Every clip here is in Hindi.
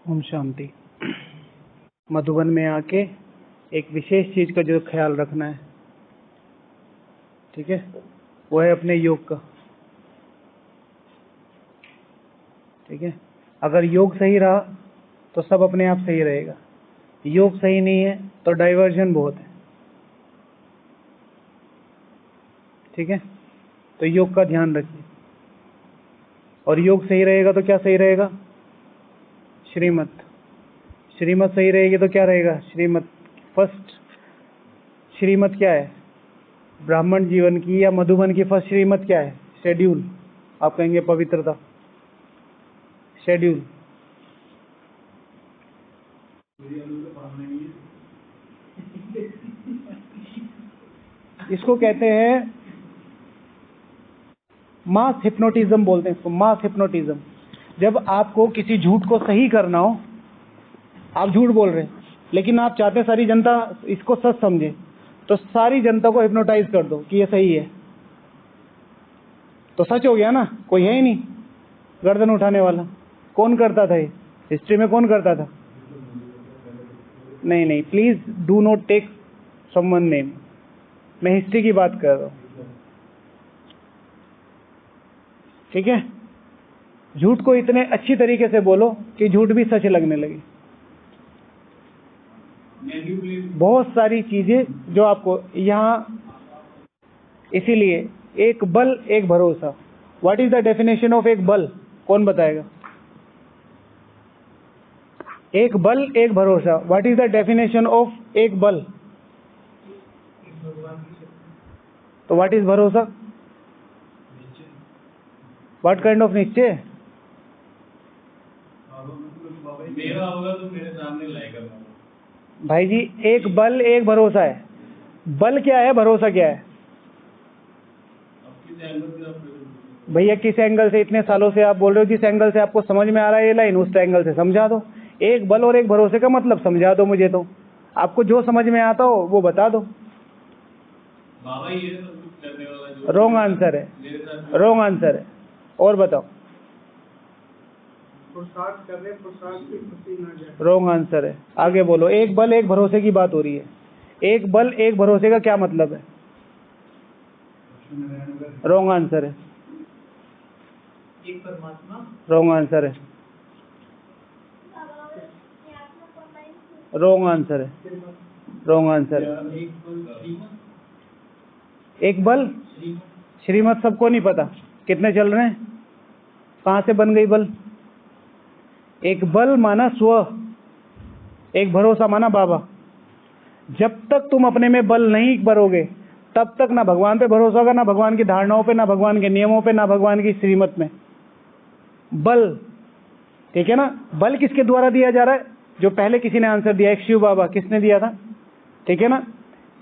ओम शांति। मधुबन में आके एक विशेष चीज का जो ख्याल रखना है, ठीक है, वो है अपने योग का। ठीक है, अगर योग सही रहा तो सब अपने आप सही रहेगा। योग सही नहीं है तो डाइवर्जन बहुत है। ठीक है, तो योग का ध्यान रखिए। और योग सही रहेगा तो क्या सही रहेगा? श्रीमत। श्रीमत सही रहेगी तो क्या रहेगा? श्रीमत। फर्स्ट श्रीमत क्या है ब्राह्मण जीवन की या मधुबन की? फर्स्ट श्रीमत क्या है? शेड्यूल। आप कहेंगे पवित्रता। शेड्यूल। इसको कहते हैं मास हिप्नोटिज्म, बोलते हैं इसको मास हिप्नोटिज्म। जब आपको किसी झूठ को सही करना हो, आप झूठ बोल रहे हैं लेकिन आप चाहते हैं सारी जनता इसको सच समझे, तो सारी जनता को हिप्नोटाइज कर दो कि ये सही है, तो सच हो गया ना। कोई है ही नहीं गर्दन उठाने वाला। कौन करता था ये? हिस्ट्री में कौन करता था? नहीं, please do not take someone name. मैं हिस्ट्री की बात कर रहा हूं। ठीक है, झूठ को इतने अच्छी तरीके से बोलो कि झूठ भी सच लगने लगे। बहुत सारी चीजें जो आपको यहाँ, इसीलिए एक बल एक भरोसा। What is the definition of एक बल? कौन बताएगा? एक बल एक भरोसा। What is the definition of एक बल? तो व्हाट इज भरोसा? व्हाट काइंड ऑफ निश्चय? मेरा होगा तो मेरे सामने लाएगा। भाई जी, एक बल एक भरोसा है। बल क्या है, भरोसा क्या है? भैया किस एंगल से? इतने सालों से आप बोल रहे हो, जिस एंगल से आपको समझ में आ रहा है ये लाइन, उस एंगल से समझा दो। एक बल और एक भरोसे का मतलब समझा दो मुझे। तो आपको जो समझ में आता हो वो बता दो। बाबा ये सब कुछ करने वाला रॉन्ग आंसर है, रॉन्ग आंसर है। और बताओ। रॉन्ग आंसर है। आगे बोलो। एक बल एक भरोसे की बात हो रही है। एक बल एक भरोसे का क्या मतलब है? रॉन्ग आंसर है। एक परमात्मा। रॉन्ग आंसर है। रॉन्ग आंसर है। रॉन्ग आंसर है। एक बल श्रीमत सबको नहीं पता कितने चल रहे हैं, कहां से बन गई बल? एक बल माना स्व, एक भरोसा माना बाबा। जब तक तुम अपने में बल नहीं भरोगे तब तक ना भगवान पे भरोसा होगा, ना भगवान की धारणाओं पे, ना भगवान के नियमों पे, ना भगवान की श्रीमत में। बल, ठीक है ना? बल किसके द्वारा दिया जा रहा है? जो पहले किसी ने आंसर दिया, एक शिव बाबा। किसने दिया था? ठीक है ना?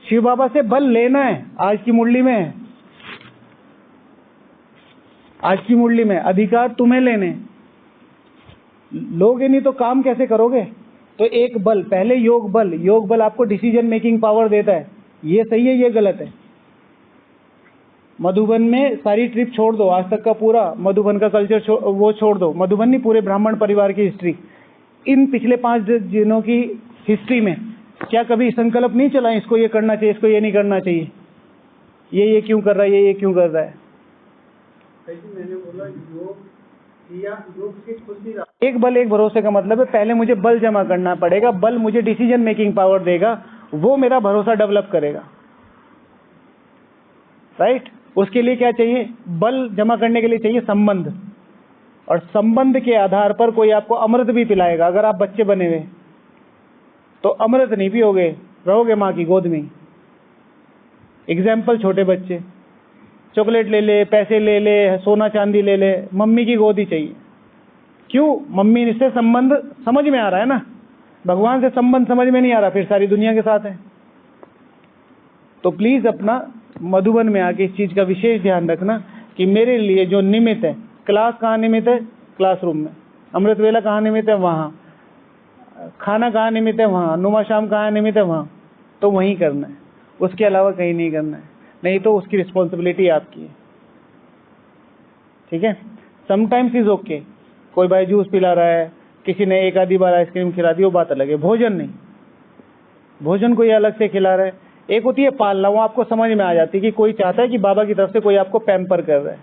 शिव बाबा से बल लेना है। आज की मुरली में है, आज की मुरली में अधिकार तुम्हें लेने। लोगे नहीं तो काम कैसे करोगे? तो एक बल, पहले योग बल। योग बल आपको डिसीजन मेकिंग पावर देता है। ये सही है, ये गलत है। मधुबन में सारी ट्रिप छोड़ दो, आज तक का पूरा मधुबन का कल्चर वो छोड़ दो। मधुबन नहीं, पूरे ब्राह्मण परिवार की हिस्ट्री, इन पिछले 5 दिनों की हिस्ट्री में क्या कभी संकल्प नहीं चला इसको ये करना चाहिए, इसको ये नहीं करना चाहिए, ये क्यों कर रहा है, ये क्यों कर रहा है? मैंने बोला योग की खुशी। एक बल एक भरोसे का मतलब है पहले मुझे बल जमा करना पड़ेगा। बल मुझे डिसीजन मेकिंग पावर देगा, वो मेरा भरोसा डेवलप करेगा। राइट? उसके लिए क्या चाहिए? बल जमा करने के लिए चाहिए संबंध। और संबंध के आधार पर कोई आपको अमृत भी पिलाएगा। अगर आप बच्चे बने हुए तो अमृत नहीं पियोगे, रहोगे माँ की गोद में। एग्जाम्पल, छोटे बच्चे चॉकलेट ले ले, पैसे ले ले, सोना चांदी ले ले, मम्मी की गोद ही चाहिए। क्यों? मम्मी से संबंध समझ में आ रहा है ना। भगवान से संबंध समझ में नहीं आ रहा, फिर सारी दुनिया के साथ है। तो प्लीज अपना मधुबन में आके इस चीज का विशेष ध्यान रखना कि मेरे लिए जो निमित्त है, क्लास कहाँ निमित्त है? क्लासरूम में। अमृत वेला कहाँ निमित्त है? वहाँ। खाना कहाँ निमित्त है? वहाँ। नुमा शाम कहाँ निमित्त है? वहाँ। तो वहीं करना है, उसके अलावा कहीं नहीं करना है। नहीं तो उसकी रिस्पॉन्सिबिलिटी आपकी है। ठीक है? Sometimes is okay. कोई भाई जूस पिला रहा है, किसी ने एक आधी बार आइसक्रीम खिला दी, वो बात अलग है। भोजन नहीं, भोजन कोई अलग से खिला रहा है। एक होती है पालना, वो आपको समझ में आ जाती है कि कोई चाहता है कि बाबा की तरफ से कोई आपको पैम्पर कर रहा है,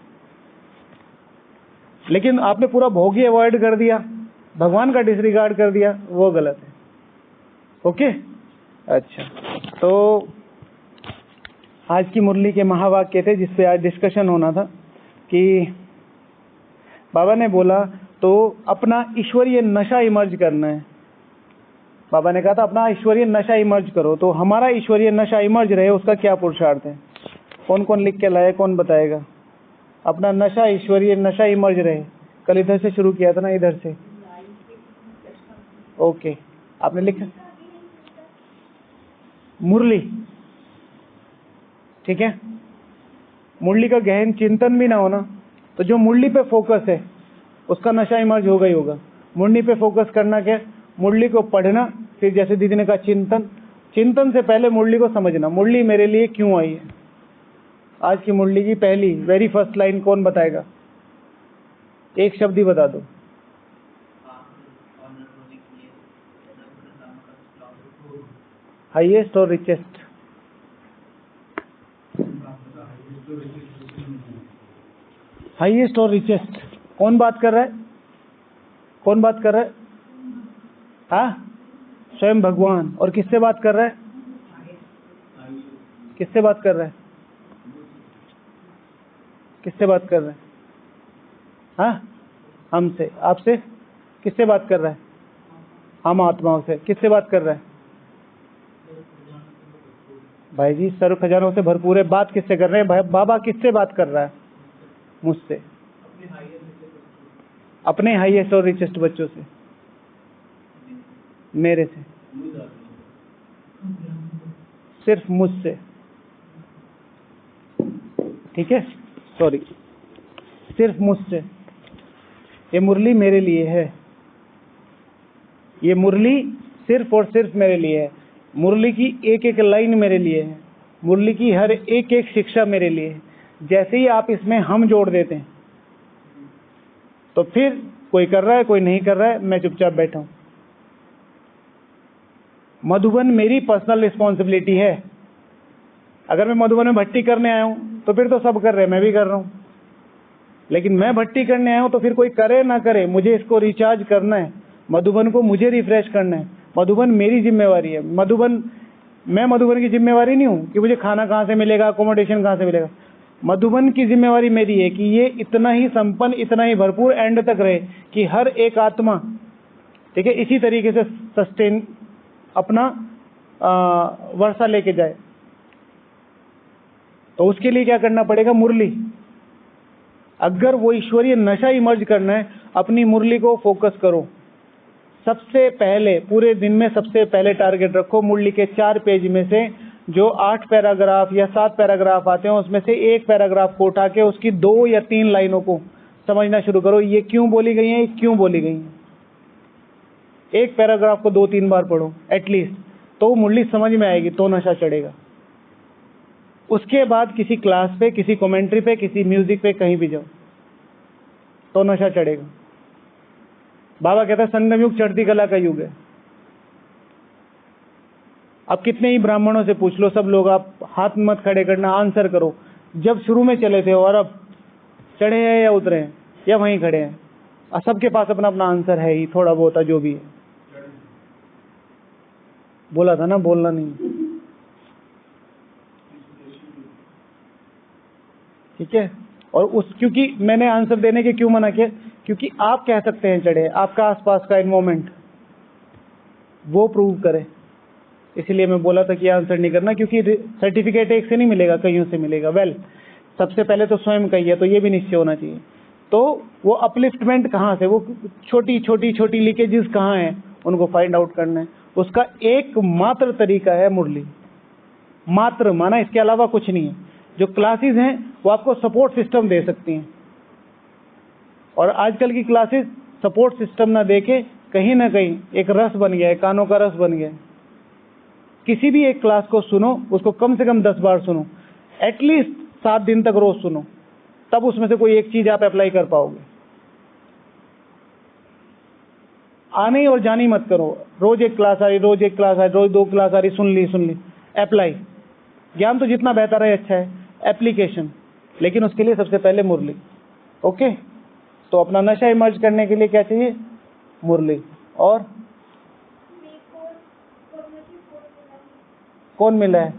लेकिन आपने पूरा भोग ही अवॉइड कर दिया, भगवान का डिसरिगार्ड कर दिया, वो गलत है। ओके, अच्छा, तो आज की मुरली के महावाक्य थे जिस पे आज डिस्कशन होना था कि बाबा ने बोला तो अपना ईश्वरीय नशा इमर्ज करना है। बाबा ने कहा था अपना ईश्वरीय नशा इमर्ज करो, तो हमारा ईश्वरीय नशा इमर्ज रहे उसका क्या पुरुषार्थ है? कौन कौन लिख के लाए, कौन बताएगा? अपना नशा, ईश्वरीय नशा इमर्ज रहे। कल इधर से शुरू किया था ना, इधर से। ओके, आपने लिखा मुरली, ठीक है। मुरली का गहन चिंतन भी ना होना, तो जो मुरली पे फोकस है उसका नशा इमर्ज होगा ही होगा। मुरली पे फोकस करना क्या? मुरली को पढ़ना, फिर जैसे दीदी ने कहा चिंतन, चिंतन से पहले मुरली को समझना, मुरली मेरे लिए क्यों आई है। आज की मुरली की पहली वेरी फर्स्ट लाइन कौन बताएगा? एक शब्द ही बता दो। हाईएस्ट और रिचेस्ट। हाईएस्ट और रिचेस्ट कौन बात कर रहा है? कौन बात कर रहा है? हाँ, स्वयं भगवान। और किससे बात कर रहा है? किससे बात कर रहा है? किससे बात कर रहा है? हाँ, हमसे, आपसे। किससे बात कर रहा है? हम आत्माओं से। किससे बात कर रहा है? भाई जी, सर्व खजानों से भरपूर है। बात किससे कर रहे हैं? बाबा किससे बात कर रहा है? मुझसे, अपने हाईएस्ट और रिचेस्ट बच्चों से, मेरे से, सिर्फ मुझसे, ठीक है, सॉरी, सिर्फ मुझसे। ये मुरली मेरे लिए है, ये मुरली सिर्फ और सिर्फ मेरे लिए है। मुरली की एक एक लाइन मेरे लिए है, मुरली की हर एक एक शिक्षा मेरे लिए है। जैसे ही आप इसमें हम जोड़ देते हैं तो फिर कोई कर रहा है, कोई नहीं कर रहा है, मैं चुपचाप बैठा हूं। मधुबन मेरी पर्सनल रिस्पॉन्सिबिलिटी है। अगर मैं मधुबन में भट्टी करने आया हूं तो फिर तो सब कर रहे हैं, मैं भी कर रहा हूं। लेकिन मैं भट्टी करने आया हूं तो फिर कोई करे ना करे, मुझे इसको रिचार्ज करना है, मधुबन को मुझे रिफ्रेश करना है। मधुबन मेरी जिम्मेवारी है। मैं मधुबन की जिम्मेवारी नहीं हूं कि मुझे खाना कहां से मिलेगा, अकोमोडेशन कहां से मिलेगा। मधुबन की जिम्मेवारी मेरी है कि ये इतना ही संपन्न, इतना ही भरपूर एंड तक रहे कि हर एक आत्मा, ठीक है, इसी तरीके से सस्टेन अपना वर्षा लेके जाए। तो उसके लिए क्या करना पड़ेगा? मुरली। अगर वो ईश्वरीय नशा इमर्ज करना है, अपनी मुरली को फोकस करो। सबसे पहले पूरे दिन में सबसे पहले टारगेट रखो, मुरली के 4 पेज में से जो 8 पैराग्राफ या 7 पैराग्राफ आते हैं उसमें से एक पैराग्राफ को उठा के उसकी 2 या 3 लाइनों को समझना शुरू करो। ये क्यों बोली गई है, क्यों बोली गई है। एक पैराग्राफ को 2-3 बार पढ़ो एटलीस्ट, तो मुरली समझ में आएगी, तो नशा चढ़ेगा। उसके बाद किसी क्लास पे, किसी कमेंट्री पे, किसी म्यूजिक पे, कहीं भी जाओ तो नशा चढ़ेगा। बाबा कहता है संगम युग चढ़ती कला का युग है। अब कितने ही ब्राह्मणों से पूछ लो, सब लोग, आप हाथ मत खड़े करना, आंसर करो। जब शुरू में चले थे और अब चढ़े हैं या उतरे हैं या वहीं खड़े हैं, और सबके पास अपना अपना आंसर है ही, थोड़ा बहुत जो भी है। बोला था ना, बोलना नहीं, ठीक है। और क्योंकि मैंने आंसर देने के क्यों मना किया, क्योंकि आप कह सकते हैं चढ़े, आपका आसपास का एनवायरमेंट वो प्रूव करे। इसलिए मैं बोला था कि आंसर नहीं करना, क्योंकि सर्टिफिकेट एक से नहीं मिलेगा, कईयों से मिलेगा। सबसे पहले तो स्वयं का ही है, तो ये भी निश्चय होना चाहिए। तो वो अपलिफ्टमेंट कहाँ से, वो छोटी छोटी छोटी लीकेजेस कहाँ हैं, उनको फाइंड आउट करना है। उसका एकमात्र तरीका है मुरली। मात्र माना, इसके अलावा कुछ नहीं है। जो क्लासेस हैं वो आपको सपोर्ट सिस्टम दे सकती हैं, और आजकल की क्लासेस सपोर्ट सिस्टम ना देके कहीं ना कहीं एक रस बन गया है, कानों का रस बन गया है। किसी भी एक क्लास को सुनो, उसको कम से कम 10 बार सुनो, एटलीस्ट 7 दिन तक रोज सुनो, तब उसमें से कोई एक चीज आप अप्लाई कर पाओगे। आने ही और जानी मत करो। रोज एक क्लास आ रही, रोज एक क्लास आ रही, रोज 2 क्लास आ रही, सुन ली। अप्लाई, ज्ञान तो जितना बेहतर है अच्छा है, एप्लीकेशन, लेकिन उसके लिए सबसे पहले मुरली। ओके, तो अपना नशा इमर्ज करने के लिए क्या चाहिए? मुरली। और कौन मिला है?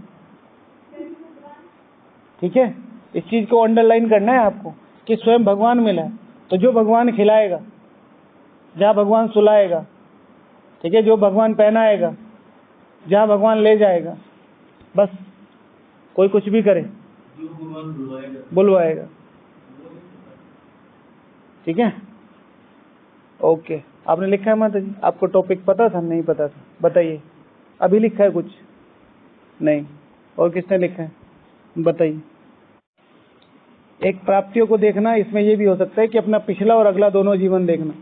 ठीक है, इस चीज को अंडरलाइन करना है आपको कि स्वयं भगवान मिला है। तो जो भगवान खिलाएगा, जहाँ भगवान सुलाएगा, ठीक है, जो भगवान पहनाएगा, जहाँ भगवान ले जाएगा, बस कोई कुछ भी करे, जो भगवान बुलवाएगा। ठीक है, ओके। आपने लिखा है माता जी? आपको टॉपिक पता था? नहीं पता था? बताइए। अभी लिखा है कुछ? नहीं। और किसने लिखा है? बताइए। एक प्राप्तियों को देखना, इसमें यह भी हो सकता है कि अपना पिछला और अगला दोनों जीवन देखना।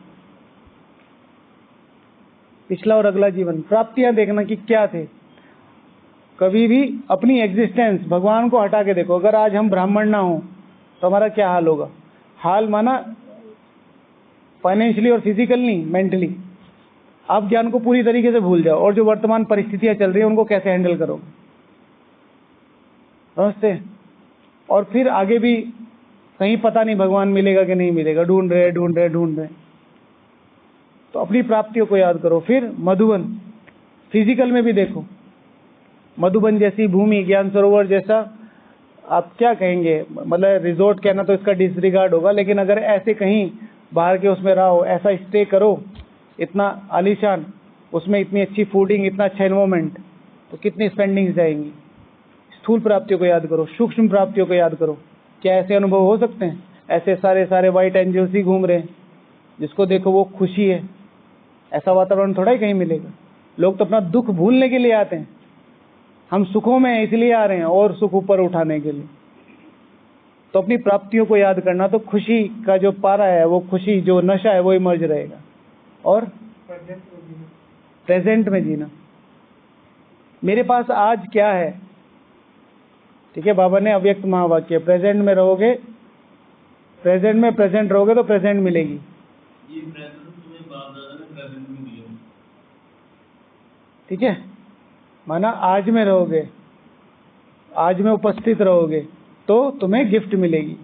पिछला और अगला जीवन, प्राप्तियां देखना कि क्या थे। कभी भी अपनी एग्जिस्टेंस भगवान को हटा के देखो। अगर आज हम ब्राह्मण ना हो तो हमारा क्या हाल होगा? हाल माना फाइनेंशियली और फिजिकल नहीं, मेंटली। आप ज्ञान को पूरी तरीके से भूल जाओ और जो वर्तमान परिस्थितियां चल रही हैं उनको कैसे हैंडल करोगे? समझते? और फिर आगे भी कहीं पता नहीं भगवान मिलेगा कि नहीं मिलेगा, ढूंढ रहे। तो अपनी प्राप्तियों को याद करो। फिर मधुबन, फिजिकल में भी देखो। मधुबन जैसी भूमि, ज्ञान सरोवर जैसा, आप क्या कहेंगे, मतलब रिजॉर्ट कहना तो इसका डिसरिगार्ड होगा, लेकिन अगर ऐसे कहीं बाहर के उसमें रहो, ऐसा स्टे करो, इतना आलीशान, उसमें इतनी अच्छी फूडिंग, इतना अच्छा एनवायरमेंट, तो कितनी स्पेंडिंग्स जाएंगी। स्थूल प्राप्तियों को याद करो, सूक्ष्म प्राप्तियों को याद करो। क्या ऐसे अनुभव हो सकते हैं? ऐसे सारे व्हाइट एंजल्स ही घूम रहे हैं, जिसको देखो वो खुशी है। ऐसा वातावरण थोड़ा ही कहीं मिलेगा। लोग तो अपना दुख भूलने के लिए आते हैं। हम सुखों में इसलिए आ रहे हैं और सुख ऊपर उठाने के लिए। तो अपनी प्राप्तियों को याद करना, तो खुशी का जो पारा है, वो खुशी, जो नशा है, वो इमर्ज रहेगा। और प्रेजेंट में जीना। मेरे पास आज क्या है? ठीक है, बाबा ने अव्यक्त महावाक्य, प्रेजेंट में रहोगे, प्रेजेंट में प्रेजेंट रहोगे तो प्रेजेंट मिलेगी। ये प्रेजेंट तुम्हें बाप दादा ने प्रेजेंट में दिया। ठीक है, माना आज में रहोगे, आज में उपस्थित रहोगे तो तुम्हें गिफ्ट मिलेगी।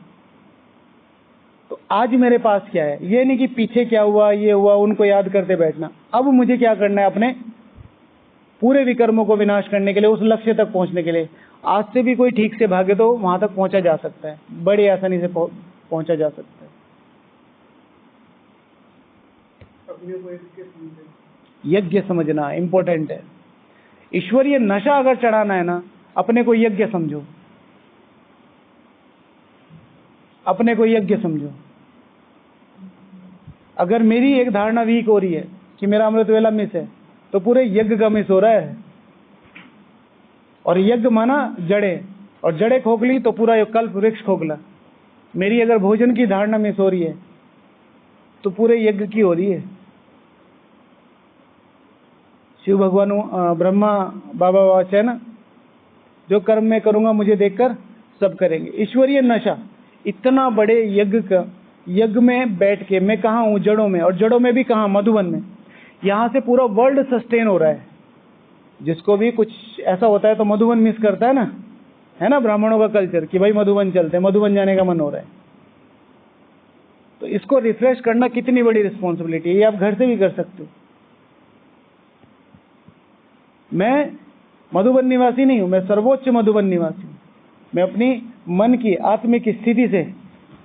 तो आज मेरे पास क्या है? ये नहीं कि पीछे क्या हुआ, ये हुआ, उनको याद करते बैठना। अब मुझे क्या करना है? अपने पूरे विकर्मों को विनाश करने के लिए, उस लक्ष्य तक पहुंचने के लिए। आज से भी कोई ठीक से भागे तो वहां तक पहुंचा जा सकता है, बड़ी आसानी से पहुंचा जा सकता है। यज्ञ समझना इंपॉर्टेंट है। ईश्वरीय नशा अगर चढ़ाना है ना, अपने को यज्ञ समझो, अपने को यज्ञ समझो। अगर मेरी एक धारणा वीक हो रही है कि मेरा अमृत वेला मिस है, तो पूरे यज्ञ का मिस हो रहा है। और यज्ञ माना जड़े, और जड़े खोखली तो पूरा कल्प वृक्ष खोखला। मेरी अगर भोजन की धारणा मिस हो रही है तो पूरे यज्ञ की हो रही है। शिव भगवान ब्रह्मा बाबा वाच है ना, जो कर्म मैं करूंगा मुझे देखकर सब करेंगे। ईश्वरीय नशा, इतना बड़े यज्ञ में बैठ के मैं कहाँ हूँ? जड़ों में, और जड़ों में भी कहाँ? मधुबन में। यहाँ से पूरा वर्ल्ड सस्टेन हो रहा है। जिसको भी कुछ ऐसा होता है तो मधुबन मिस करता है ना ब्राह्मणों का कल्चर कि भाई मधुबन चलते हैं, मधुबन जाने का मन हो रहा है। तो इसको रिफ्रेश करना कितनी बड़ी रिस्पॉन्सिबिलिटी है, ये आप घर से भी कर सकते हो। मैं मधुबन निवासी नहीं हूं, मैं सर्वोच्च मधुबन निवासी हूं। मैं अपनी मन की आत्मिक स्थिति से,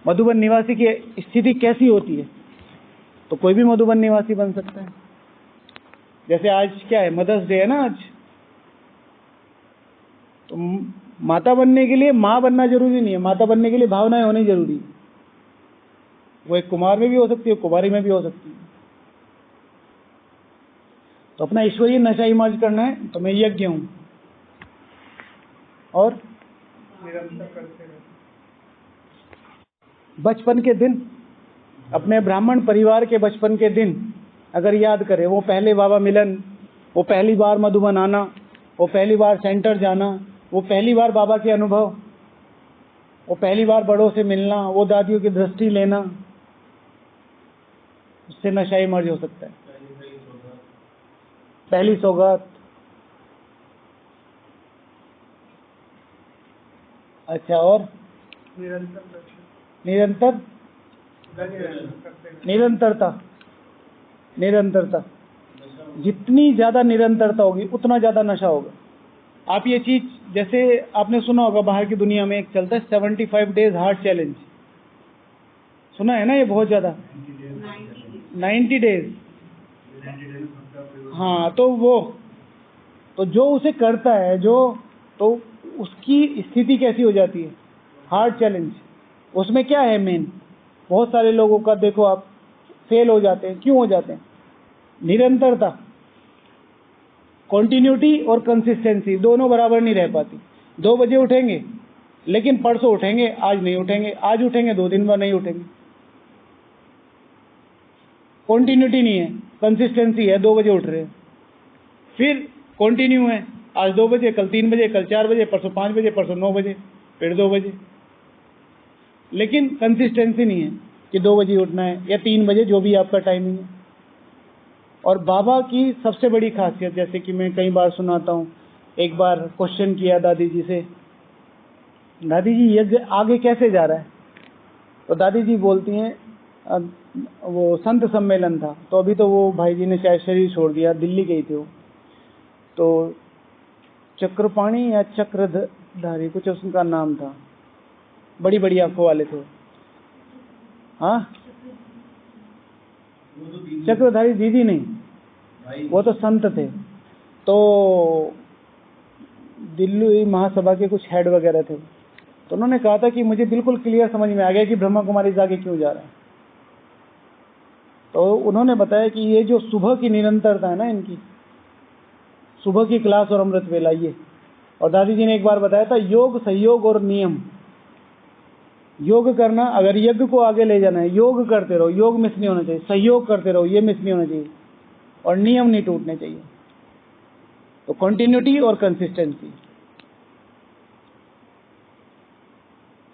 मधुबन निवासी की स्थिति कैसी होती है, तो कोई भी मधुबन निवासी बन सकता है। जैसे आज क्या है? मदर्स डे है ना आज। तो माता बनने के लिए माँ बनना जरूरी नहीं है, माता बनने के लिए भावनाएं होनी जरूरी है। वो एक कुमार में भी हो सकती है, कुमारी में भी हो सकती है। तो अपना ईश्वरीय नशा इमर्ज करना है, तो मैं यज्ञ हूं और निरंतर करते रहे। बचपन के दिन, अपने ब्राह्मण परिवार के बचपन के दिन अगर याद करें, वो पहले बाबा मिलन, वो पहली बार मधुबन आना, वो पहली बार सेंटर जाना, वो पहली बार बाबा के अनुभव, वो पहली बार बड़ों से मिलना, वो दादियों की दृष्टि लेना, उससे नशा इमर्ज हो सकता है। पहली सौगात। अच्छा, और निरंतर निरंतरता। निरंतरता, जितनी ज्यादा निरंतरता होगी उतना ज्यादा नशा होगा। आप ये चीज, जैसे आपने सुना होगा बाहर की दुनिया में एक चलता है 75 डेज हार्ट चैलेंज, सुना है ना? ये बहुत ज्यादा 90 डेज। हाँ, तो जो उसे करता है, तो उसकी स्थिति कैसी हो जाती है? Heart challenge. उसमें क्या है मेन? बहुत सारे लोगों का देखो आप फेल हो जाते हैं। क्यों हो जाते हैं? निरंतरता, कॉन्टिन्यूटी और कंसिस्टेंसी दोनों बराबर नहीं रह पाती। 2 बजे उठेंगे लेकिन परसों उठेंगे, आज नहीं उठेंगे, आज उठेंगे 2 दिन बाद नहीं उठेंगे। कॉन्टिन्यूटी नहीं है, कंसिस्टेंसी है, 2 बजे उठ रहे हैं। फिर कॉन्टिन्यू है, आज 2 बजे, कल 3 बजे, कल 4 बजे, परसों 5 बजे, परसों 9 बजे, फिर 2 बजे। लेकिन कंसिस्टेंसी नहीं है कि 2 बजे उठना है या 3 बजे, जो भी आपका टाइमिंग है। और बाबा की सबसे बड़ी खासियत, जैसे कि मैं कई बार सुनाता हूँ, एक बार क्वेश्चन किया दादी जी से, दादी जी यज्ञ आगे कैसे जा रहा है? तो दादी जी बोलती हैं, वो संत सम्मेलन था, तो अभी तो वो भाई जी ने शायद शरीर छोड़ दिया, दिल्ली गई थी वो, तो चक्रपाणी या चक्रधारी कुछ उसका नाम था, बड़ी बड़ी आंखों वाले थे। हाँ, चक्रधारी दीदी नहीं, वो तो संत थे। तो दिल्ली महासभा के कुछ हेड वगैरह थे, तो उन्होंने कहा था कि मुझे बिल्कुल क्लियर समझ में आ गया कि ब्रह्मा कुमारी आगे क्यों जा रहा है। तो उन्होंने बताया कि ये जो सुबह की निरंतरता है ना इनकी, सुबह की क्लास और अमृत वेला, ये। और दादी जी ने एक बार बताया था, योग, सहयोग और नियम। योग करना, अगर यज्ञ को आगे ले जाना है, योग करते रहो, योग मिस नहीं होना चाहिए, सहयोग करते रहो, ये मिस नहीं होना चाहिए, और नियम नहीं टूटने चाहिए। तो कंटिन्यूटी और कंसिस्टेंसी।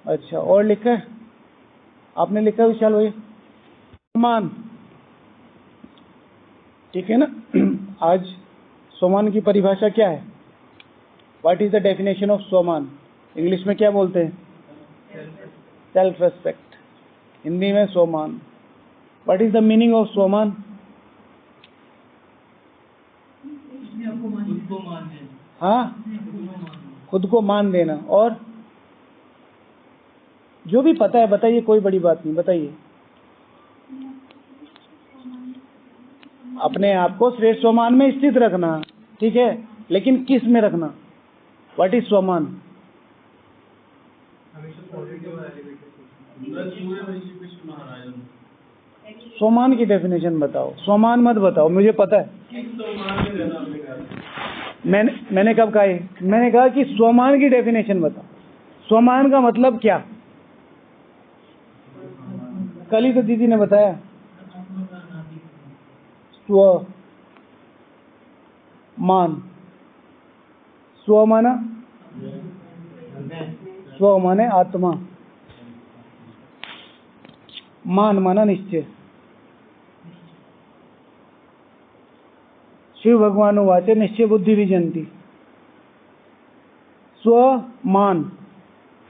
अच्छा, और लिखा है? आपने लिखा है विशाल भाई? सोमान, ठीक है ना? आज सोमान की परिभाषा क्या है? What is the definition of सोमान? इंग्लिश में क्या बोलते हैं? Self respect. हिंदी में सोमान। What is the meaning of सोमान? हाँ, खुद को मान देना। और जो भी पता है बताइए, कोई बड़ी बात नहीं, बताइए। अपने आप को श्रेष्ठ स्वमान में स्थित रखना, ठीक है, लेकिन किस में रखना? What is स्वमान? स्वमान की डेफिनेशन बताओ, स्वमान मत बताओ, मुझे पता है। मैंने कब कहा है? मैंने कहा कि स्वमान की डेफिनेशन बताओ। स्वमान का मतलब क्या? कल ही तो दीदी ने बताया, स्व मान। स्व माना, स्व माने आत्मा, मान माना निश्चय। शिव भगवान वाचे निश्चय बुद्धि विजंती। स्व मान,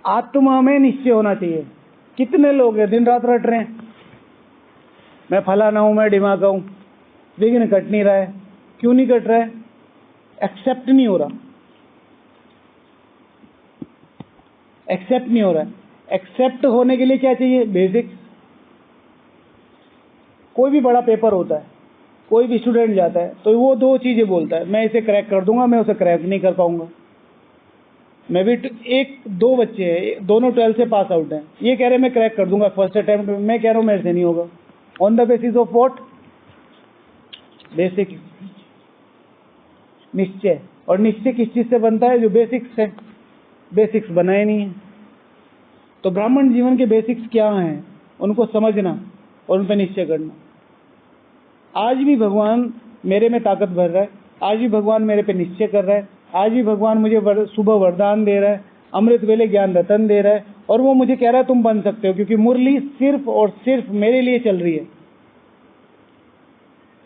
आत्मा में निश्चय होना चाहिए। कितने लोग हैं दिन रात रट रहे हैं, मैं फलाना हूं, मैं ढिमाका हूं, विघ्न कट नहीं रहा है। क्यों नहीं कट रहा है? एक्सेप्ट नहीं हो रहा, एक्सेप्ट नहीं हो रहा है। एक्सेप्ट होने के लिए क्या चाहिए? बेसिक्स। कोई भी बड़ा पेपर होता है, कोई भी स्टूडेंट जाता है तो वो 2 चीजें बोलता है, मैं इसे क्रैक कर दूंगा, मैं उसे क्रैक नहीं कर पाऊंगा। मैं भी 1-2 बच्चे हैं, दोनों 12th से पास आउट हैं, ये कह रहे मैं क्रैक कर दूंगा फर्स्ट अटेम्प्ट में, मैं कह रहा हूं मेरे से नहीं होगा। On the basis of what? Basic, निश्चय। और निश्चय किस चीज से बनता है? जो बेसिक्स है। बेसिक्स बनाए नहीं है। तो ब्राह्मण जीवन के बेसिक्स क्या हैं, उनको समझना और उन पर निश्चय करना। आज भी भगवान मेरे में ताकत भर रहा है, आज भी भगवान मेरे पे निश्चय कर रहा है, आज भी भगवान मुझे सुबह वरदान दे रहा है, अमृत वेले ज्ञान रतन दे रहा है, और वो मुझे कह रहा है तुम बन सकते हो, क्योंकि मुरली सिर्फ और सिर्फ मेरे लिए चल रही है।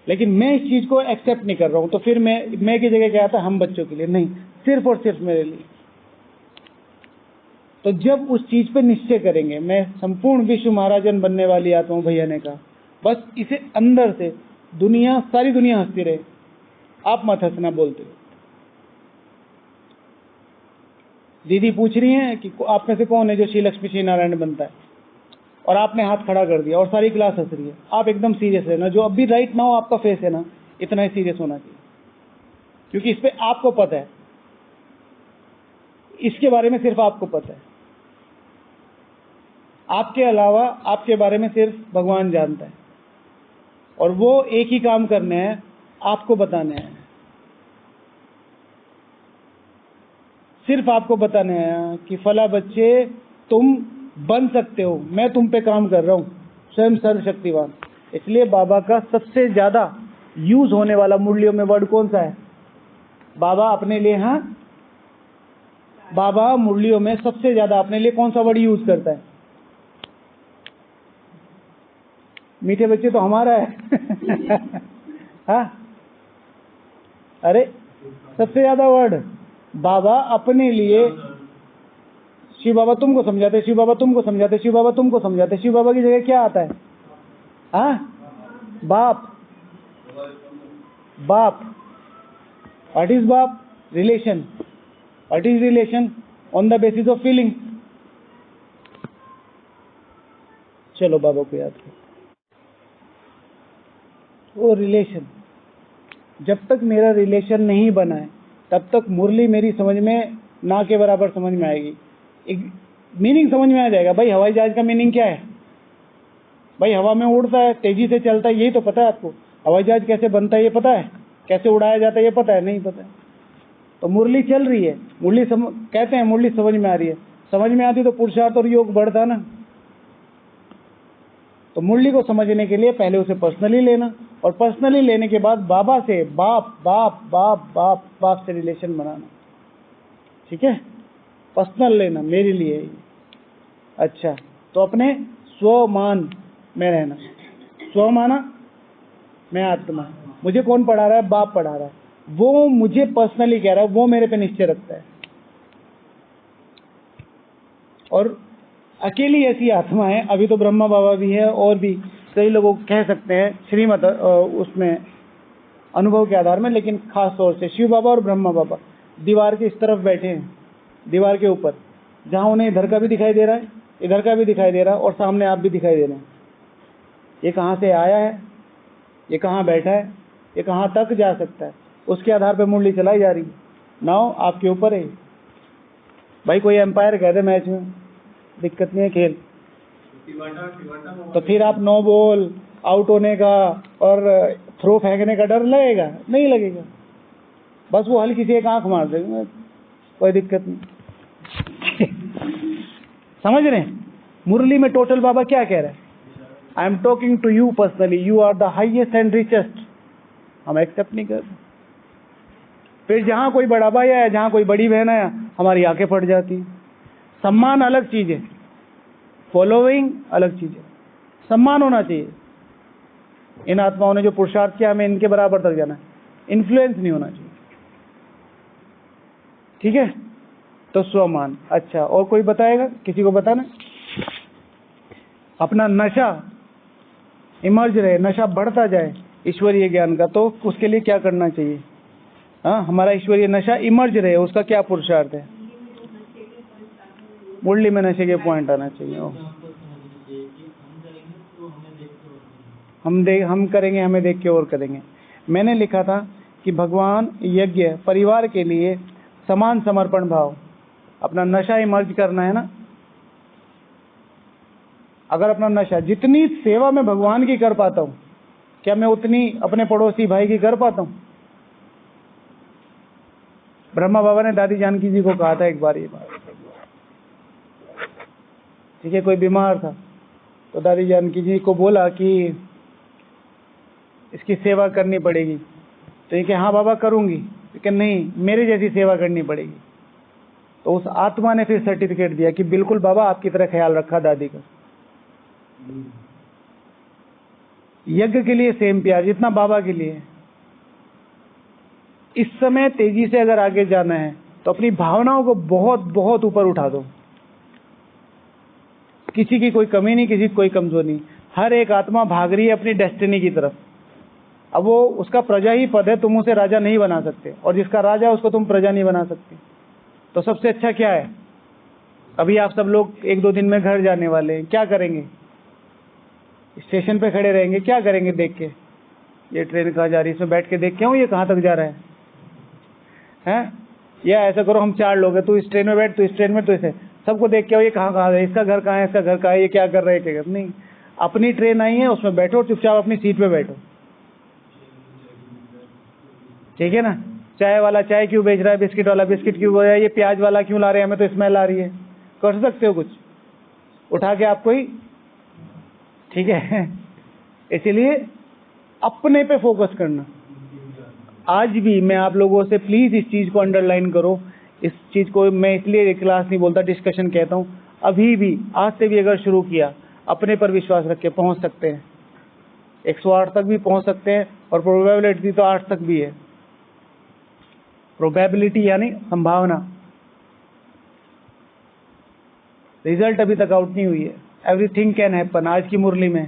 लेकिन मैं इस चीज को एक्सेप्ट नहीं कर रहा हूं, तो फिर मैं की जगह क्या आता है, हम बच्चों के लिए नहीं, सिर्फ और सिर्फ मेरे लिए। तो जब उस चीज पे निश्चय करेंगे, मैं संपूर्ण विश्व महाराजन बनने वाली आत्मा हूं, भैया ने कहा, बस इसे अंदर से दुनिया, सारी दुनिया हंसती रहे, आप मत हंसना बोलते हो। दीदी पूछ रही हैं कि आप में से कौन है जो श्री लक्ष्मी श्री नारायण बनता है, और आपने हाथ खड़ा कर दिया और सारी क्लास हंस रही है। आप एकदम सीरियस रहना, जो अभी राइट नाउ आपका फेस है ना, इतना ही सीरियस होना चाहिए, क्योंकि इस पे आपको पता है, इसके बारे में सिर्फ आपको पता है, आपके अलावा आपके बारे में सिर्फ भगवान जानता है, और वो एक ही काम करने हैं, आपको बताने हैं, सिर्फ आपको बताने हैं कि फला बच्चे तुम बन सकते हो, मैं तुम पे काम कर रहा हूं, स्वयं सर्वशक्तिवान। इसलिए बाबा का सबसे ज्यादा यूज होने वाला मुरलियों में वर्ड कौन सा है? बाबा अपने लिए, हाँ, बाबा मुरलियों में सबसे ज्यादा अपने लिए कौन सा वर्ड यूज करता है? मीठे बच्चे तो हमारा है हाँ, अरे सबसे ज्यादा वर्ड बाबा अपने लिए, शिव बाबा तुमको समझाते, शिव बाबा तुमको समझाते, शिव बाबा तुमको समझाते। शिव बाबा की जगह क्या आता है? हाँ, बाप। बाप, व्हाट इज बाप? Relation. What is relation? On the basis of feeling. चलो बाबा को याद करो, वो रिलेशन। जब तक मेरा रिलेशन नहीं बना है, तब तक मुरली मेरी समझ में ना के बराबर समझ में आएगी। एक मीनिंग समझ में आ जाएगा, भाई हवाई जहाज का मीनिंग क्या है? भाई हवा में उड़ता है, तेजी से चलता है, यही तो पता है आपको। हवाई जहाज कैसे बनता है ये पता है? कैसे उड़ाया जाता है ये पता है? नहीं पता है। तो मुरली चल रही है, मुरली कहते हैं मुरली समझ में आ रही है, समझ में आती तो पुरुषार्थ और योग बढ़ता ना। तो मुरली को समझने के लिए पहले उसे पर्सनली लेना, और पर्सनली लेने के बाद बाबा से बाप बाप बाप बाप बाप से रिलेशन बनाना। ठीक है, पर्सनल लेना, मेरे लिए। अच्छा, तो अपने स्वमान में रहना। स्व माना मैं आत्मा, मुझे कौन पढ़ा रहा है? बाप पढ़ा रहा है, वो मुझे पर्सनली कह रहा है, वो मेरे पे निश्चय रखता है। और अकेली ऐसी आत्मा है, अभी तो ब्रह्मा बाबा भी है, और भी कई लोगों कह सकते हैं श्रीमत उसमें अनुभव के आधार में, लेकिन खास तौर से शिव बाबा और ब्रह्मा बाबा दीवार के इस तरफ बैठे हैं, दीवार के ऊपर, जहां उन्हें इधर का भी दिखाई दे रहा है, इधर का भी दिखाई दे रहा है, और सामने आप भी दिखाई दे रहे हैं। ये कहाँ से आया है, ये कहाँ बैठा है, ये कहाँ तक जा सकता है, उसके आधार पर मुरली चलाई जा रही है। नाउ आपके ऊपर है भाई। कोई एम्पायर कह दे मैच में, दिक्कत नहीं है, खेल। तो फिर आप नो बॉल आउट होने का और थ्रो फेंकने का डर लगेगा? नहीं लगेगा, बस वो हल्की सी एक आंख मार देगा, कोई दिक्कत नहीं समझ रहे हैं? मुरली में टोटल बाबा क्या कह रहा है? I am talking to you personally, you are the highest and richest. हम एक्सेप्ट नहीं कर। फिर जहां कोई बड़ा भाई आया, जहां कोई बड़ी बहन आया, हमारी आंखें फट जाती। सम्मान अलग चीज है, फॉलोइंग अलग चीज है। सम्मान होना चाहिए। इन आत्माओं ने जो पुरुषार्थ किया, हमें इनके बराबर तक जाना है, इन्फ्लुएंस नहीं होना चाहिए। ठीक है, तो स्वमान। अच्छा, और कोई बताएगा? किसी को बताना? अपना नशा इमर्ज रहे, नशा बढ़ता जाए ईश्वरीय ज्ञान का, तो उसके लिए क्या करना चाहिए? हाँ, हमारा ईश्वरीय नशा इमर्ज रहे, उसका क्या पुरुषार्थ है? मुरली में नशे के पॉइंट आना चाहिए। हम करेंगे, हमें देख के और करेंगे। मैंने लिखा था कि भगवान यज्ञ परिवार के लिए समान समर्पण भाव, अपना नशा इमर्ज करना है ना। अगर अपना नशा, जितनी सेवा मैं भगवान की कर पाता हूं, क्या मैं उतनी अपने पड़ोसी भाई की कर पाता हूं? ब्रह्मा बाबा ने दादी जानकी जी को कहा था एक बार ये बात। ठीक है, कोई बीमार था तो दादी जानकी जी को बोला कि इसकी सेवा करनी पड़ेगी। तो ये कि हाँ बाबा करूंगी, लेकिन नहीं, मेरी जैसी सेवा करनी पड़ेगी। तो उस आत्मा ने फिर सर्टिफिकेट दिया कि बिल्कुल बाबा, आपकी तरह ख्याल रखा दादी का। यज्ञ के लिए सेम प्यार जितना बाबा के लिए। इस समय तेजी से अगर आगे जाना है तो अपनी भावनाओं को बहुत बहुत ऊपर उठा दो। किसी की कोई कमी नहीं, किसी की कोई कमजोरी नहीं। हर एक आत्मा भाग रही है अपनी डेस्टिनी की तरफ। अब वो उसका प्रजा ही पद है, तुम उसे राजा नहीं बना सकते, और जिसका राजा है उसको तुम प्रजा नहीं बना सकते। तो सबसे अच्छा क्या है? अभी आप सब लोग 1-2 दिन में घर जाने वाले हैं, क्या करेंगे? स्टेशन पे खड़े रहेंगे, क्या करेंगे देख के? ये ट्रेन कहाँ जा रही है, इसमें बैठ के देख के आऊँ ये कहाँ तक जा रहा है, हैं? या ऐसा करो, हम 4 लोग हैं, तू इस ट्रेन में बैठ, तू इस ट्रेन में, तू इसे, सबको देख के आओ ये कहाँ कहाँ है, इसका घर कहाँ है, इसका घर कहाँ है, ये क्या कर रहे हैं, क्या कर नहीं। अपनी ट्रेन आई है, उसमें बैठो, चुपचाप अपनी सीट पे बैठो, ठीक है ना? चाय वाला चाय क्यों बेच रहा है, बिस्किट वाला बिस्किट क्यों बेच रहा है, ये प्याज वाला क्यों ला रहे हैं, हमें तो स्मेल आ रही है। कर सकते हो कुछ उठा के आपको ही, ठीक है? इसीलिए अपने पे फोकस करना। आज भी मैं आप लोगों से प्लीज इस चीज को अंडरलाइन करो। इस चीज को मैं इसलिए क्लास नहीं बोलता, डिस्कशन कहता हूँ। अभी भी आज से भी अगर शुरू किया, अपने पर विश्वास रख के पहुंच सकते हैं, 108 तक भी पहुंच सकते हैं, और प्रोबेबिलिटी तो 8 तक भी है। प्रोबेबिलिटी यानी संभावना, रिजल्ट अभी तक आउट नहीं हुई है। Everything can happen. आज की मुरली में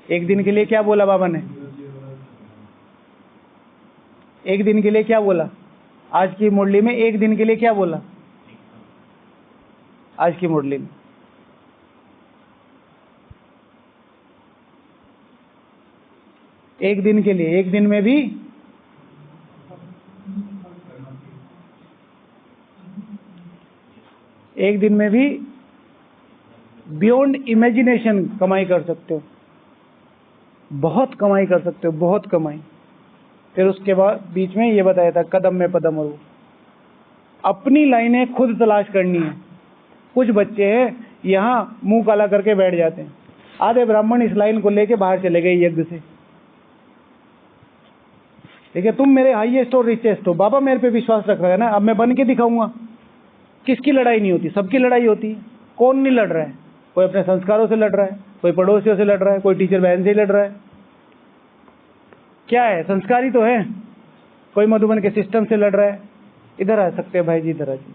एक दिन के लिए क्या बोला बाबा ने? एक दिन के लिए क्या बोला? आज की मुरली में एक दिन के लिए क्या बोला? आज की मुरली में एक दिन के लिए, एक दिन में भी एक दिन में भी बियॉन्ड इमेजिनेशन कमाई कर सकते हो, बहुत कमाई कर सकते हो, बहुत कमाई। फिर उसके बाद बीच में ये बताया था कदम में पदम, और अपनी लाइनें खुद तलाश करनी है। कुछ बच्चे हैं यहाँ मुंह काला करके बैठ जाते हैं। आधे ब्राह्मण इस लाइन को लेके बाहर चले गए यज्ञ से, ठीक है? तुम मेरे हाईएस्ट और रिचेस्ट हो, बाबा मेरे पे विश्वास रख रहा है ना, अब मैं बन के दिखाऊंगा। किसकी लड़ाई नहीं होती? सबकी लड़ाई होती है। कौन नहीं लड़ रहा है? कोई अपने संस्कारों से लड़ रहा है, कोई पड़ोसियों से लड़ रहा है, कोई टीचर बहन से लड़ रहा है। क्या है? संस्कारी तो है। कोई मधुबन के सिस्टम से लड़ रहा है। इधर आ सकते हैं भाई जी, इधर आ जी।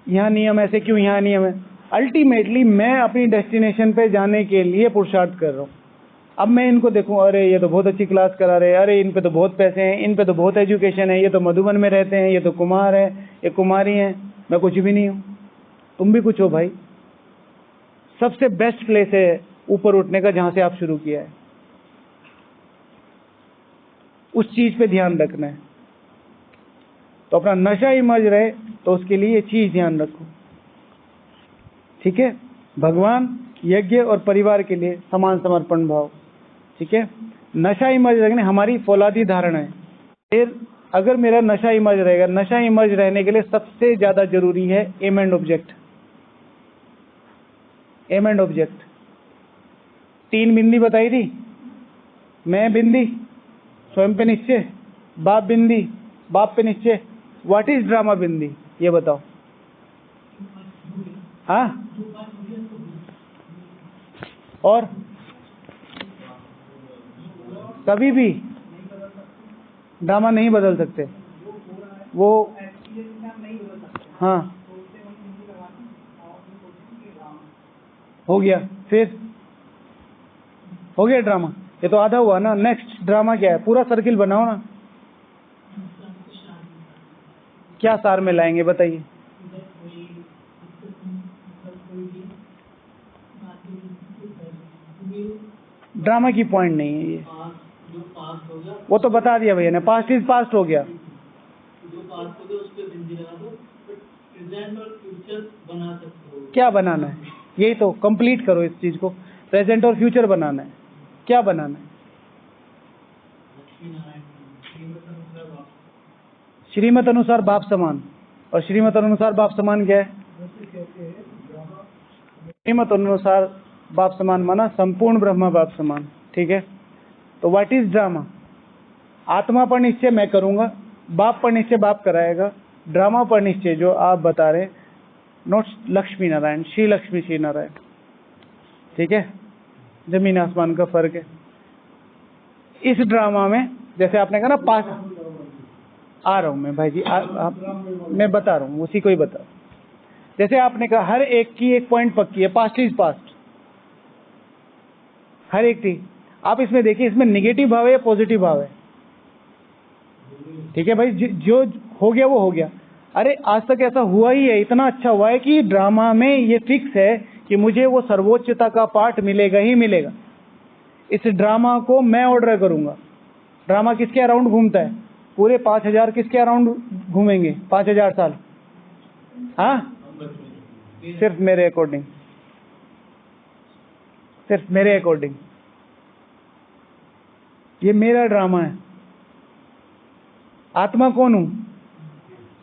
यहाँ नियम ऐसे क्यों, यहाँ नियम है। अल्टीमेटली मैं अपनी डेस्टिनेशन पे जाने के लिए पुरुषार्थ कर रहा हूँ। अब मैं इनको देखूं, अरे ये तो बहुत अच्छी क्लास करा रहे हैं, अरे इन पे तो बहुत पैसे हैं, इन पे तो बहुत एजुकेशन है, ये तो मधुबन में रहते हैं, ये तो कुमार है, ये कुमारी हैं, मैं कुछ भी नहीं हूँ। तुम भी कुछ हो भाई। सबसे बेस्ट प्लेस है ऊपर उठने का जहां से आप शुरू किया है। उस चीज पे ध्यान रखना है। तो अपना नशा ही मर्ज रहे तो उसके लिए ये चीज ध्यान रखो, ठीक है? भगवान, यज्ञ और परिवार के लिए समान समर्पण भाव, ठीक है? नशा इमर्ज रखने हमारी फौलादी धारणा है। फिर अगर मेरा नशा इमर्ज रहेगा, नशा इमर्ज रहने के लिए सबसे ज्यादा जरूरी है aim and object. Aim and object 3 बिंदी बताई थी। मैं बिंदी, स्वयं पे निश्चय, बाप बिंदी, बाप पे निश्चय। व्हाट इज ड्रामा बिंदी, ये बताओ। हाँ, और कभी भी ड्रामा नहीं बदल सकते वो। हाँ, हो गया, फिर हो गया ड्रामा। ये तो आधा हुआ ना। नेक्स्ट ड्रामा क्या है? पूरा सर्किल बनाओ ना। क्या सार में लाएंगे बताइए? ड्रामा की पॉइंट नहीं है ये, वो तो बता दिया भैया ने। पास्ट इज पास्ट हो गया। क्या बनाना है? यही तो कंप्लीट करो इस चीज को। प्रेजेंट और फ्यूचर बनाना है। क्या बनाना है? श्रीमत अनुसार बाप समान। और श्रीमत अनुसार बाप समान क्या है? श्रीमत अनुसार बाप समान माना संपूर्ण ब्रह्मा बाप समान, ठीक है? तो व्हाट इज ड्रामा? आत्मा पर निश्चय मैं करूंगा, बाप पर निश्चय बाप कराएगा, ड्रामा पर निश्चय जो आप बता रहे, नॉट लक्ष्मी नारायण, श्री लक्ष्मी श्री नारायण, ठीक है? जमीन आसमान का फर्क है। इस ड्रामा में जैसे आपने कहा ना पास, आ रहा हूं मैं भाई जी, मैं बता रहा हूं, उसी को ही बता। जैसे आपने कहा हर एक की एक पॉइंट पक्की है, पास्ट इज पास्ट, हर एक थी। आप इसमें देखिए, इसमें निगेटिव भाव है या पॉजिटिव भाव है? ठीक है भाई, जो हो गया वो हो गया। अरे आज तक ऐसा हुआ ही है, इतना अच्छा हुआ है कि ड्रामा में ये फिक्स है कि मुझे वो सर्वोच्चता का पार्ट मिलेगा ही मिलेगा। इस ड्रामा को मैं ऑर्डर करूंगा। ड्रामा किसके अराउंड घूमता है? पूरे 5000 किसके अराउंड घूमेंगे? 5000 साल। हाँ, सिर्फ मेरे अकॉर्डिंग, सिर्फ मेरे अकॉर्डिंग। ये मेरा ड्रामा है। आत्मा कौन हूं?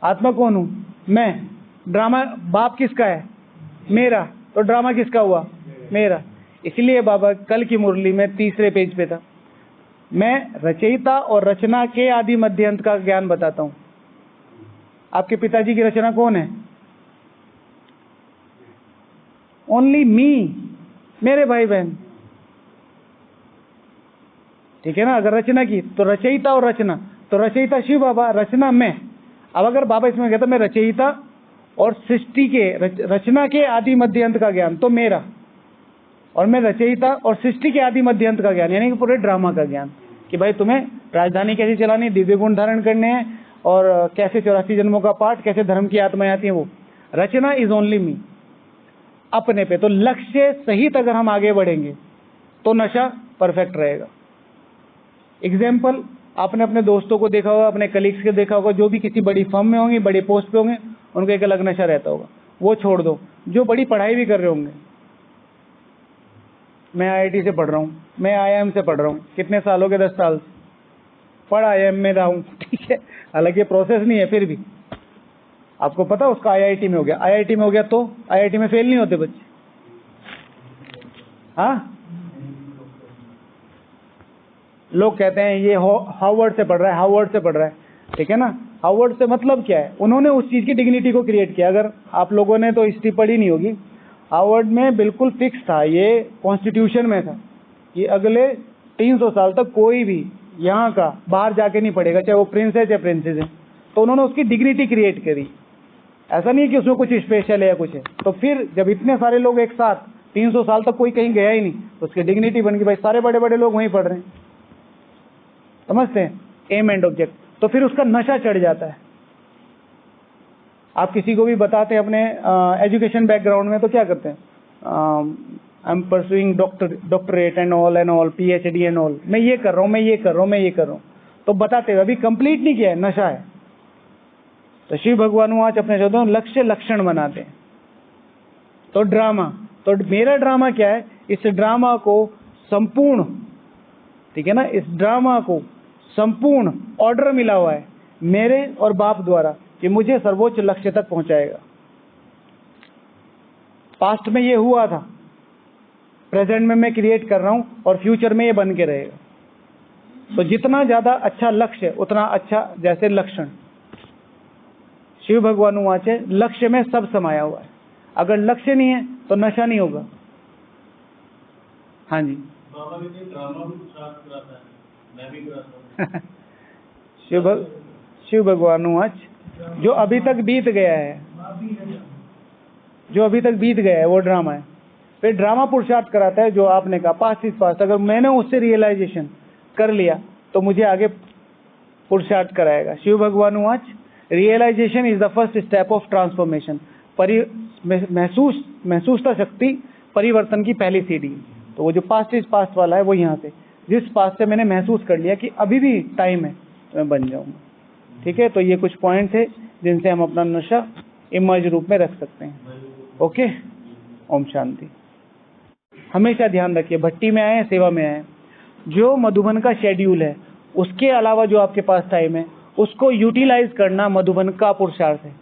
आत्मा कौन हूं? मैं। ड्रामा बाप किसका है? मेरा। तो ड्रामा किसका हुआ? मेरा। इसलिए बाबा कल की मुरली में तीसरे पेज पे था, मैं रचयिता और रचना के आदि मध्य अंत का ज्ञान बताता हूं। आपके पिताजी की रचना कौन है? ओनली मी, मेरे भाई बहन। ठीक है ना? अगर रचना की तो रचयिता और रचना, तो रचयिता शिव बाबा, रचना मैं। अब अगर बाबा इसमें कहता मैं रचयिता और सृष्टि के रचना के आदि मध्य अंत का ज्ञान, तो मेरा। और मैं रचयिता और सृष्टि के आदि मध्य अंत का ज्ञान, यानी कि पूरे ड्रामा का ज्ञान, कि भाई तुम्हें राजधानी कैसे चलानी, दिव्य गुण धारण करने हैं, और कैसे 84 जन्मों का पाठ, कैसे धर्म की आत्माएं आती हैं। वो रचना इज ओनली मी, अपने पे। तो लक्ष्य सहित अगर हम आगे बढ़ेंगे तो नशा परफेक्ट रहेगा। एग्जाम्पल, आपने अपने दोस्तों को देखा होगा, अपने कलीग्स को देखा होगा, जो भी किसी बड़ी फर्म में होंगे, बड़े पोस्ट पे होंगे, उनको एक अलग नशा रहता होगा। वो छोड़ दो, जो बड़ी पढ़ाई भी कर रहे होंगे। मैं IIT से पढ़ रहा हूँ, मैं IIM से पढ़ रहा हूँ, कितने साल हो गए? 10 साल पढ़ IIM में रहा हूँ। ठीक है, हालांकि प्रोसेस नहीं है, फिर भी आपको पता उसका IIT में हो गया। IIT में हो गया तो IIT में फेल नहीं होते बच्चे। हाँ, लोग कहते हैं ये हार्वर्ड से पढ़ रहा है, हार्वर्ड से पढ़ रहा है। ठीक है ना? हार्वर्ड से मतलब क्या है? उन्होंने उस चीज की डिग्निटी को क्रिएट किया। अगर आप लोगों ने तो हिस्ट्री पढ़ी नहीं होगी, हार्वर्ड में बिल्कुल फिक्स था, ये कॉन्स्टिट्यूशन में था कि अगले 300 साल तक कोई भी यहाँ का बाहर जाके नहीं पढ़ेगा, चाहे वो प्रिंस है चाहे प्रिंसेस है। तो उन्होंने उसकी डिग्निटी क्रिएट करी। ऐसा नहीं है कि उसमें कुछ स्पेशल है या कुछ है। तो फिर जब इतने सारे लोग एक साथ 300 साल तक कोई कहीं गया ही नहीं, तो उसकी डिग्निटी बन गई, भाई सारे बड़े बड़े लोग वहीं पढ़ रहे हैं। समझते हैं? Aim and object. तो फिर उसका नशा चढ़ जाता है। आप किसी को भी बताते हैं अपने एजुकेशन बैकग्राउंड में, तो क्या करते हैं? I am pursuing doctorate and all PhD and all, मैं ये कर रहा हूँ, मैं ये कर रहा हूँ, मैं ये कर रहा हूँ। तो बताते हुए अभी कंप्लीट नहीं किया है, नशा है। तो शिव भगवान आज अपने शब्दों लक्ष्य लक्षण बनाते हैं। तो ड्रामा, तो मेरा ड्रामा क्या है? इस ड्रामा को संपूर्ण, ठीक है ना, इस ड्रामा को संपूर्ण ऑर्डर मिला हुआ है मेरे और बाप द्वारा कि मुझे सर्वोच्च लक्ष्य तक पहुंचाएगा। पास्ट में ये हुआ था, प्रेजेंट में मैं क्रिएट कर रहा हूं, और फ्यूचर में ये बन के रहेगा। तो जितना ज्यादा अच्छा लक्ष्य उतना अच्छा जैसे लक्षण। शिव भगवान वाचे लक्ष्य में सब समाया हुआ है। अगर लक्ष्य नहीं है तो नशा नहीं होगा। हाँ जी, बाबा भी ड्रामा भी साथ कराता है, मैं भी कराता हूँ। शिव भगवान आज जो अभी तक बीत गया है, जो अभी तक बीत गया है वो ड्रामा है। फिर ड्रामा पुरुषार्थ कराता है, जो आपने कहा पास्ट इज पास्ट। अगर मैंने उससे रियलाइजेशन कर लिया तो मुझे आगे पुरुषार्थ कराएगा। शिव भगवान आज realization is the first step of transformation. महसूसता शक्ति परिवर्तन की पहली सीढ़ी। तो वो जो पास्ट इज पास्ट वाला है वो यहाँ से, जिस पास्ट से मैंने महसूस कर लिया कि अभी भी टाइम है, तो मैं बन जाऊंगा। ठीक है, तो ये कुछ पॉइंट है जिनसे हम अपना नशा इमर्ज रूप में रख सकते हैं। ओके, ओम शांति। हमेशा ध्यान रखिए, भट्टी में आए सेवा में आए, जो मधुबन का शेड्यूल है उसके अलावा जो आपके पास टाइम है उसको यूटिलाइज करना मधुबन का पुरुषार्थ है।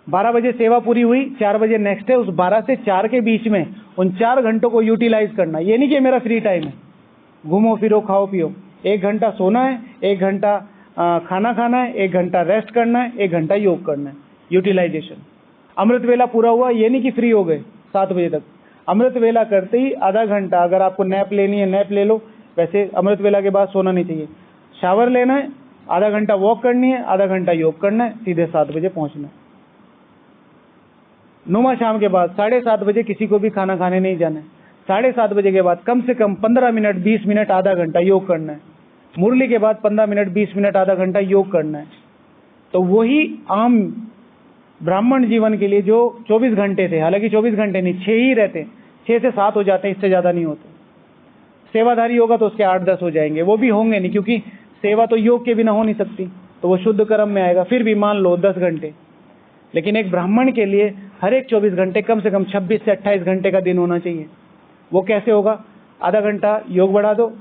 12 बजे सेवा पूरी हुई, 4 बजे नेक्स्ट है, उस 12 से 4 के बीच में उन 4 घंटों को यूटिलाइज करना। ये नहीं कि मेरा फ्री टाइम है, घूमो फिरो खाओ पियो। 1 घंटा सोना है, 1 घंटा खाना खाना है, 1 घंटा रेस्ट करना है, 1 घंटा योग करना है। यूटिलाइजेशन। अमृत वेला पूरा हुआ, ये नहीं कि फ्री हो गए 7 बजे तक। अमृत वेला करते ही आधा घंटा, अगर आपको नैप लेनी है नैप ले लो, वैसे अमृत वेला के बाद सोना नहीं चाहिए। शावर लेना है, आधा घंटा वॉक करनी है, आधा घंटा योग करना है, सीधे 7 बजे पहुंचना है। नुमा शाम के बाद 7:30 बजे किसी को भी खाना खाने नहीं जाना है। 7:30 बजे के बाद कम से कम 15 मिनट 20 मिनट आधा घंटा योग करना है। मुरली के बाद 15 मिनट 20 मिनट आधा घंटा योग करना है। तो वही आम ब्राह्मण जीवन के लिए जो 24 घंटे थे, हालांकि 24 घंटे नहीं 6 ही रहते, 6 से 7 हो जाते हैं, इससे ज़्यादा नहीं होते। सेवाधारी होगा तो उसके 8-10 हो जाएंगे, वो भी होंगे नहीं, क्योंकि सेवा तो योग के बिना हो नहीं सकती, तो वो शुद्ध कर्म में आएगा। फिर भी मान लो 10 घंटे, लेकिन एक ब्राह्मण के लिए हर एक 24 घंटे कम से कम 26 से 28 घंटे का दिन होना चाहिए। वो कैसे होगा? आधा घंटा योग बढ़ा दो,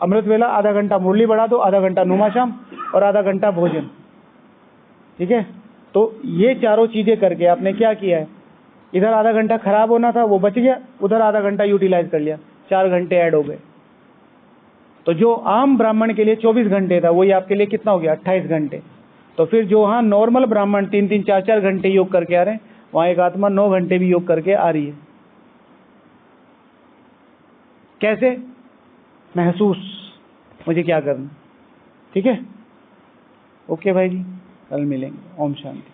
अमृत वेला, आधा घंटा मुरली बढ़ा दो, आधा घंटा नुमाशाम और आधा घंटा भोजन। ठीक है, तो ये चारों चीजें करके आपने क्या किया है, इधर आधा घंटा खराब होना था वो बच गया, उधर आधा घंटा यूटिलाइज कर लिया, 4 घंटे ऐड हो गए। तो जो आम ब्राह्मण के लिए 24 घंटे था वही आपके लिए कितना हो गया? 28 घंटे। तो फिर जो हाँ नॉर्मल ब्राह्मण 3-3 4-4 घंटे योग करके आ रहे हैं, वहां एक आत्मा 9 घंटे भी योग करके आ रही है। कैसे महसूस, मुझे क्या करना। ठीक है, ओके भाई जी, कल मिलेंगे। ओम शांति।